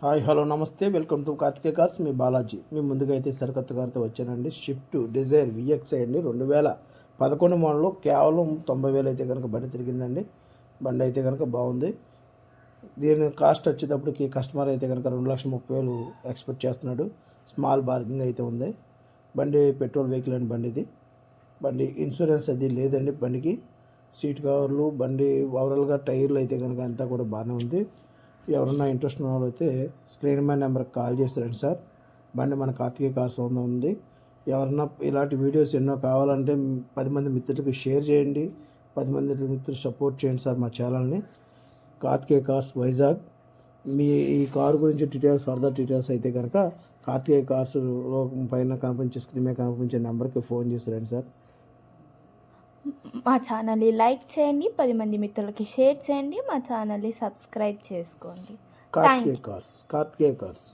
Hi hello నమస్తే welcome to Karthikeya cars. మీ బాలాజీ మీ ముందుగా అయితే సరికొత్త కార్తో వచ్చానండి. షిఫ్ట్ డిజైర్ విఎక్స్ఐ అండి, 2011 మోడల్, కేవలం 90,000 అయితే కనుక బండి తిరిగిందండి. బండి అయితే కనుక బాగుంది. దీని కాస్ట్ వచ్చేటప్పటికి కస్టమర్ అయితే కనుక 2,30,000 ఎక్స్పెక్ట్ చేస్తున్నాడు. స్మాల్ బార్గింగ్ అయితే ఉంది. బండి పెట్రోల్ వెహికల్ అండి. బండి ఇన్సూరెన్స్ అది లేదండి. బండికి సీట్ కవర్లు, బండి ఓవరాల్గా టైర్లు అయితే కనుక అంతా కూడా బాగానే ఉంది. ఎవరన్నా ఇంట్రెస్ట్ ఉన్న వాళ్ళు అయితే స్క్రీన్ మీద నెంబర్కి కాల్ చేస్తారండి సార్. బండి మన కార్తికేయ కార్స్ ఉంది. ఎవరన్నా ఇలాంటి వీడియోస్ ఎన్నో కావాలంటే 10 మంది మిత్రులకి షేర్ చేయండి. 10 మంది మిత్రులు సపోర్ట్ చేయండి సార్ మా ఛానల్ని. కార్తికేయ కార్స్ వైజాగ్. మీ ఈ కారు గురించి ఫర్దర్ డీటెయిల్స్ అయితే కనుక కార్తికేయ కార్స్ పైన కనిపించే స్క్రీన్ మీద కనిపించే నెంబర్కి ఫోన్ చేస్తారండి సార్. మా ఛానల్ని లైక్ చేయండి, 10 మంది మిత్రులకి షేర్ చేయండి, మా ఛానల్ని సబ్స్క్రైబ్ చేసుకోండి. కార్తికేయ కార్స్.